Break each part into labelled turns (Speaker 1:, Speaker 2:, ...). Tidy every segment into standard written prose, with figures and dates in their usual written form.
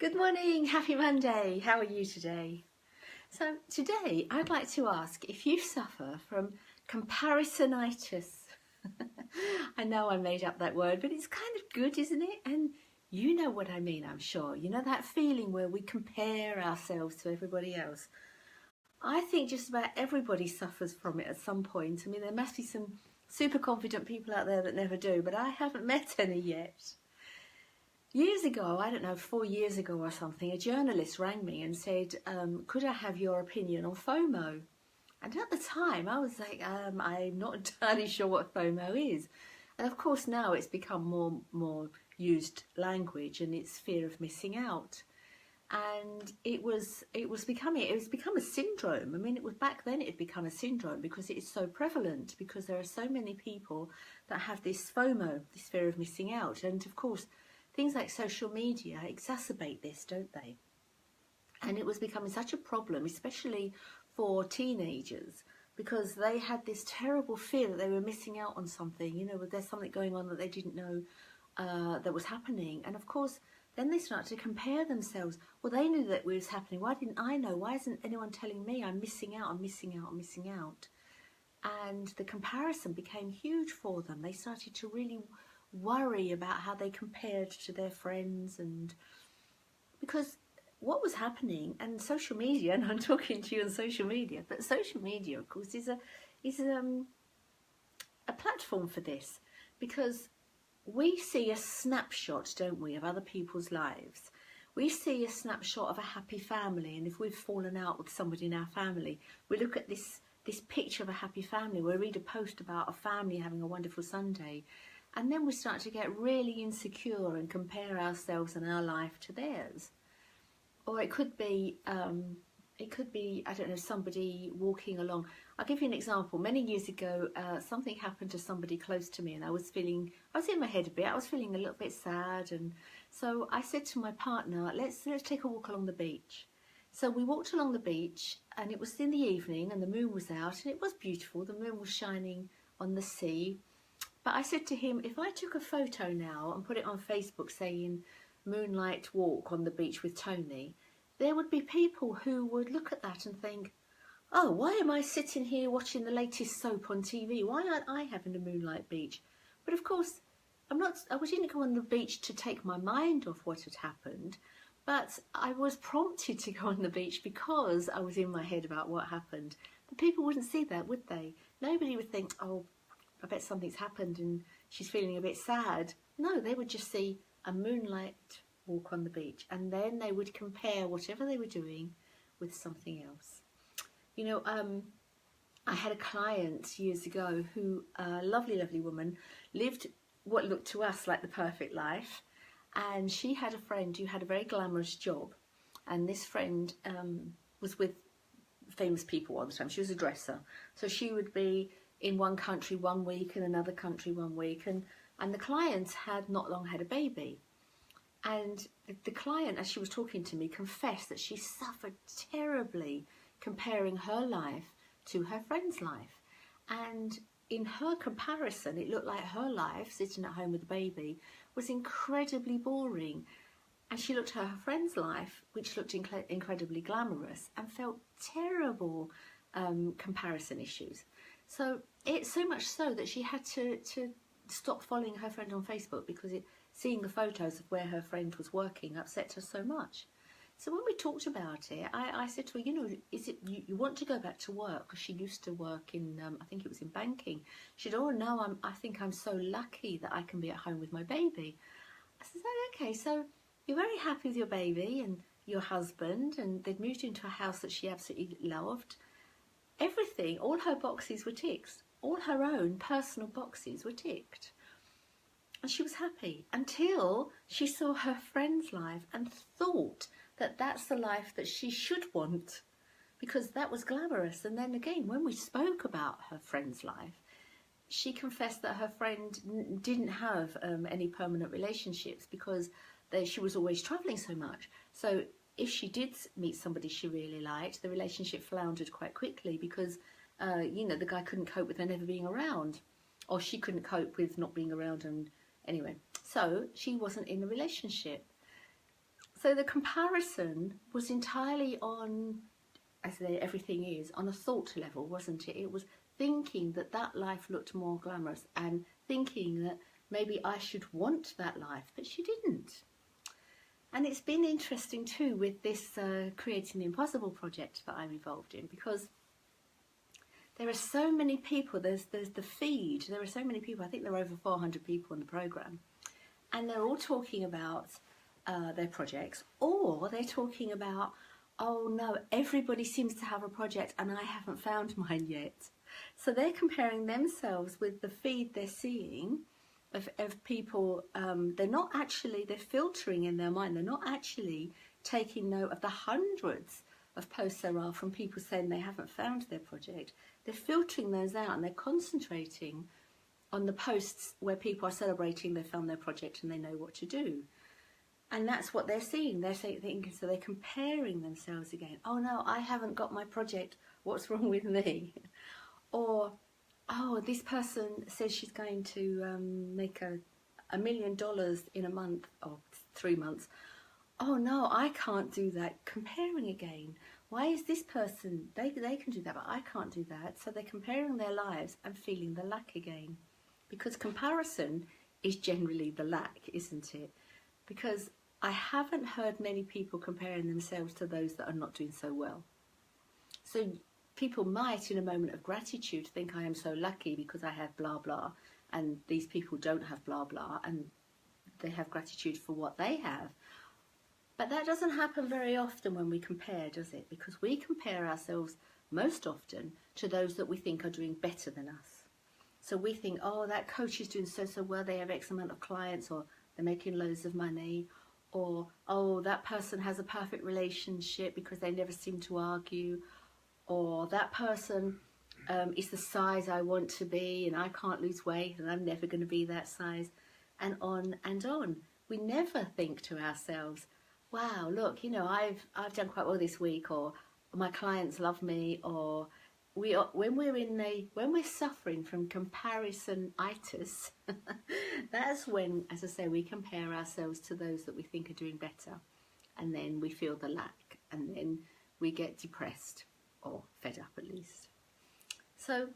Speaker 1: Good morning, happy Monday. How are you today? So today I'd like to ask if you suffer from comparisonitis. I know I made up that word, but it's kind of good, isn't it? And you know what I mean, I'm sure. You know that feeling where we compare ourselves to everybody else. I think just about everybody suffers from it at some point. I mean, there must be some super confident people out there that never do, but I haven't met any yet. Years ago, I don't know, 4 years ago or something, a journalist rang me and said, could I have your opinion on FOMO? And at the time, I was like, I'm not entirely sure what FOMO is. And of course, now it's become more used language, and it's fear of missing out. And it was become a syndrome. I mean, it was back then it had become a syndrome because it is so prevalent, because there are so many people that have this FOMO, this fear of missing out. And of course, things like social media exacerbate this, don't they? And it was becoming such a problem, especially for teenagers, because they had this terrible fear that they were missing out on something. You know, there's something going on that they didn't know that was happening. And of course, then they started to compare themselves. Well, they knew that it was happening. Why didn't I know? Why isn't anyone telling me? I'm missing out, I'm missing out, I'm missing out. And the comparison became huge for them. They started to really worry about how they compared to their friends, and because what was happening, and social media, and I'm talking to you on social media, but social media, of course, is a platform for this, because we see a snapshot, don't we, of other people's lives. We see a snapshot of a happy family, and if we've fallen out with somebody in our family, we look at this picture of a happy family. We read a post about a family having a wonderful Sunday, and then we start to get really insecure and compare ourselves and our life to theirs. Or it could be, I don't know, somebody walking along. I'll give you an example. Many years ago, something happened to somebody close to me, and I was in my head a bit. I was feeling a little bit sad, and so I said to my partner, let's take a walk along the beach. So we walked along the beach, and it was in the evening, and the moon was out, and it was beautiful. The moon was shining on the sea. But I said to him, if I took a photo now and put it on Facebook saying moonlight walk on the beach with Tony, there would be people who would look at that and think, oh, why am I sitting here watching the latest soap on TV? Why aren't I having a moonlight beach? But of course, I didn't go on the beach to take my mind off what had happened, but I was prompted to go on the beach because I was in my head about what happened. But people wouldn't see that, would they? Nobody would think, oh, I bet something's happened and she's feeling a bit sad. No, they would just see a moonlight walk on the beach, and then they would compare whatever they were doing with something else. You know, I had a client years ago who, a lovely, lovely woman, lived what looked to us like the perfect life, and she had a friend who had a very glamorous job, and this friend was with famous people all the time. She was a dresser, so she would be in one country 1 week, in another country 1 week, and the client had not long had a baby. And the client, as she was talking to me, confessed that she suffered terribly comparing her life to her friend's life. And in her comparison, it looked like her life, sitting at home with a baby, was incredibly boring. And she looked at her friend's life, which looked incredibly glamorous, and felt terrible comparison issues. So it's so much so that she had to stop following her friend on Facebook, because seeing the photos of where her friend was working upset her so much. So when we talked about it, I said to her, you know, is it you want to go back to work? Because she used to work in, I think it was in banking. She said, oh no, I think I'm so lucky that I can be at home with my baby. I said, oh, okay, so you're very happy with your baby and your husband, and they'd moved into a house that she absolutely loved. Everything, all her boxes were ticked. All her own personal boxes were ticked. And she was happy until she saw her friend's life and thought that that's the life that she should want, because that was glamorous. And then again, when we spoke about her friend's life, she confessed that her friend didn't have any permanent relationships because she was always travelling so much. So if she did meet somebody she really liked, the relationship floundered quite quickly because, you know, the guy couldn't cope with her never being around, or she couldn't cope with not being around. And anyway, so she wasn't in a relationship. So the comparison was entirely on, as everything is, on a thought level, wasn't it? It was thinking that that life looked more glamorous and thinking that maybe I should want that life, but she didn't. And it's been interesting too with this Creating the Impossible project that I'm involved in, because there are so many people, there's the feed, there are so many people, I think there are over 400 people in the programme, and they're all talking about their projects, or they're talking about, oh no, everybody seems to have a project and I haven't found mine yet. So they're comparing themselves with the feed they're seeing of people. They're not actually, they're filtering in their mind, they're not actually taking note of the hundreds of posts there are from people saying they haven't found their project. They're filtering those out and they're concentrating on the posts where people are celebrating they found their project and they know what to do. And that's what they're seeing. They're thinking, so they're comparing themselves again. Oh no, I haven't got my project. What's wrong with me? Or, oh, this person says she's going to make $1 million in a month or 3 months. Oh no, I can't do that. Comparing again. Why is this person, they can do that, but I can't do that. So they're comparing their lives and feeling the lack again. Because comparison is generally the lack, isn't it? Because I haven't heard many people comparing themselves to those that are not doing so well. So people might, in a moment of gratitude, think I am so lucky because I have blah blah, and these people don't have blah blah, and they have gratitude for what they have. But that doesn't happen very often when we compare, does it? Because we compare ourselves most often to those that we think are doing better than us. So we think, oh, that coach is doing so well, they have X amount of clients, or they're making loads of money, or, oh, that person has a perfect relationship because they never seem to argue, or that person is the size I want to be and I can't lose weight and I'm never going to be that size, and on and on. We never think to ourselves, wow, look, you know, I've done quite well this week, or my clients love me, or when we're suffering from comparisonitis, that's when, as I say, we compare ourselves to those that we think are doing better, and then we feel the lack, and then we get depressed or fed up at least. So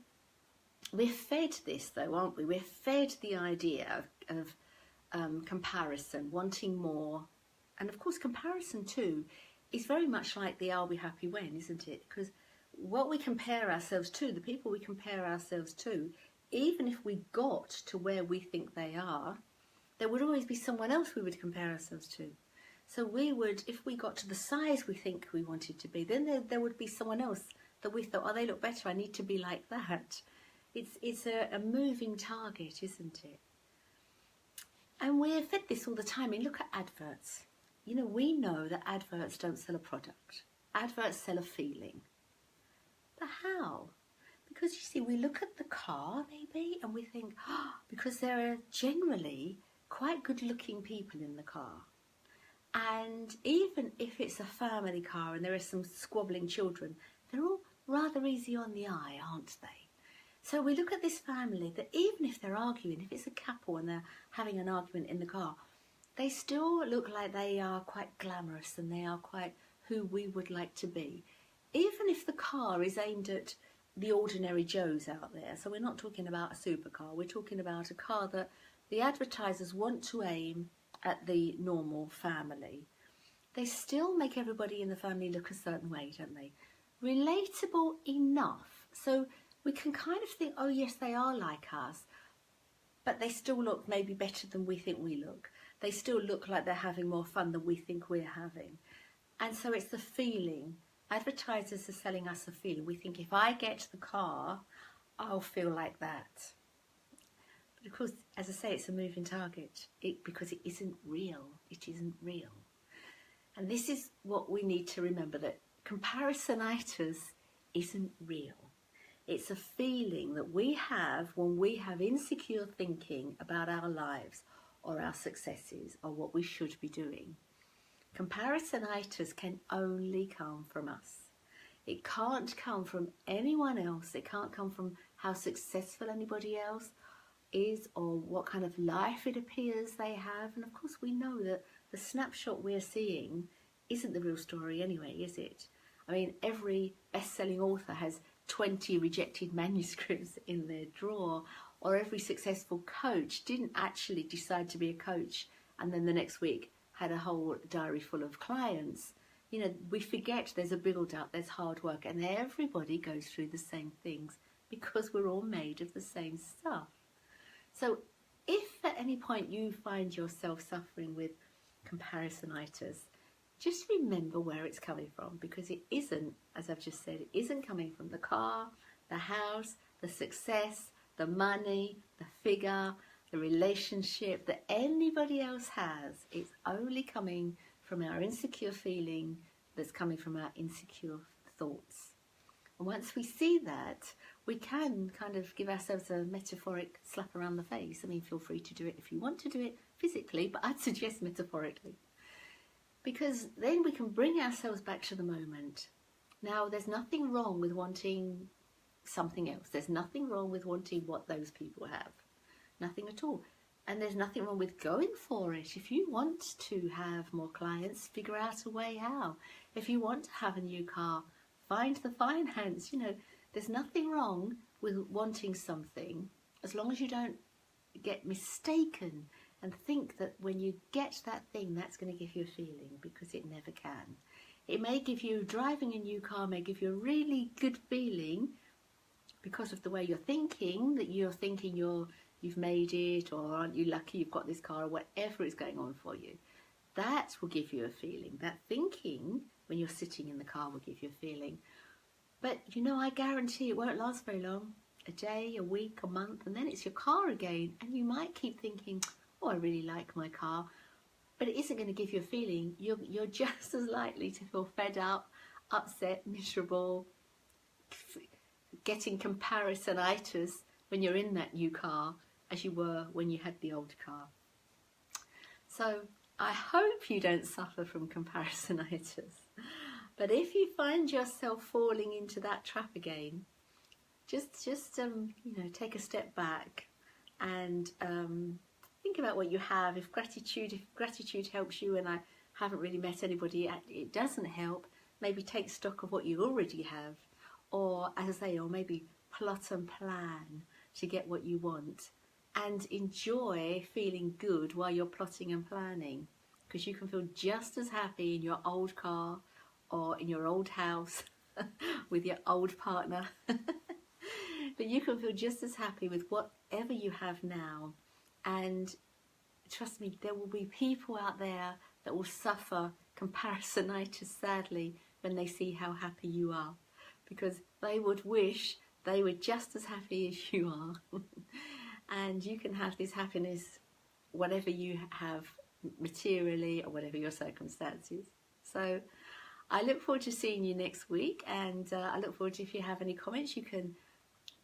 Speaker 1: we're fed this though, aren't we? We're fed the idea of comparison, wanting more, and of course comparison too is very much like the I'll be happy when, isn't it? Because what we compare ourselves to, the people we compare ourselves to, even if we got to where we think they are, there would always be someone else we would compare ourselves to. So we would, if we got to the size we think we wanted to be, then there would be someone else that we thought, oh, they look better, I need to be like that. It's a moving target, isn't it? And we're fed this all the time. I mean, look at adverts. You know, we know that adverts don't sell a product. Adverts sell a feeling. But how? Because you see, we look at the car maybe and we think, oh, because there are generally quite good looking people in the car. And even if it's a family car and there are some squabbling children, they're all rather easy on the eye, aren't they? So we look at this family that even if they're arguing, if it's a couple and they're having an argument in the car, they still look like they are quite glamorous and they are quite who we would like to be. Even if the car is aimed at the ordinary Joes out there. So we're not talking about a supercar, we're talking about a car that the advertisers want to aim at the normal family. They still make everybody in the family look a certain way, don't they? Relatable enough. So we can kind of think, oh yes, they are like us, but they still look maybe better than we think we look. They still look like they're having more fun than we think we're having. And so it's the feeling. Advertisers are selling us a feeling. We think if I get the car, I'll feel like that. But of course, as I say, it's a moving target because it isn't real. It isn't real. And this is what we need to remember, that comparisonitis isn't real. It's a feeling that we have when we have insecure thinking about our lives or our successes or what we should be doing. Comparisonitis can only come from us. It can't come from anyone else. It can't come from how successful anybody else is or what kind of life it appears they have. And of course we know that the the snapshot we're seeing isn't the real story anyway, is it? I mean, every best-selling author has 20 rejected manuscripts in their drawer, or every successful coach didn't actually decide to be a coach and then the next week had a whole diary full of clients. You know, we forget there's a build-up, there's hard work, and everybody goes through the same things because we're all made of the same stuff. So if at any point you find yourself suffering with comparisonitis, just remember where it's coming from, because it isn't, as I've just said, it isn't coming from the car, the house, the success, the money, the figure, the relationship that anybody else has. It's only coming from our insecure feeling that's coming from our insecure thoughts. And once we see that, we can kind of give ourselves a metaphoric slap around the face. I mean, feel free to do it if you want to do it physically, but I'd suggest metaphorically. Because then we can bring ourselves back to the moment. Now, there's nothing wrong with wanting something else. There's nothing wrong with wanting what those people have. Nothing at all. And there's nothing wrong with going for it. If you want to have more clients, figure out a way how. If you want to have a new car, find the finance. You know, there's nothing wrong with wanting something, as long as you don't get mistaken and think that when you get that thing, that's going to give you a feeling, because it never can. It may give you, driving a new car may give you a really good feeling because of the way you're thinking, that you're thinking you've made it, or aren't you lucky you've got this car, or whatever is going on for you. That will give you a feeling. That thinking when you're sitting in the car will give you a feeling. But, you know, I guarantee it won't last very long. A day, a week, a month, and then it's your car again. And you might keep thinking, oh, I really like my car. But it isn't going to give you a feeling. You're just as likely to feel fed up, upset, miserable, getting comparisonitis when you're in that new car as you were when you had the old car. So I hope you don't suffer from comparisonitis. But if you find yourself falling into that trap again, just you know, take a step back and think about what you have. If gratitude helps you, and I haven't really met anybody it doesn't help, maybe take stock of what you already have, or as I say, or maybe plot and plan to get what you want, and enjoy feeling good while you're plotting and planning, because you can feel just as happy in your old car or in your old house with your old partner. But you can feel just as happy with whatever you have now. And trust me, there will be people out there that will suffer comparisonitis, sadly, when they see how happy you are, because they would wish they were just as happy as you are. And you can have this happiness whatever you have materially, or whatever your circumstances. So I look forward to seeing you next week, and I look forward to, if you have any comments, you can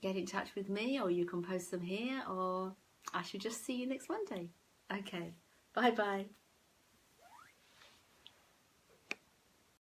Speaker 1: get in touch with me, or you can post them here, or I should just see you next Monday. Okay, bye bye.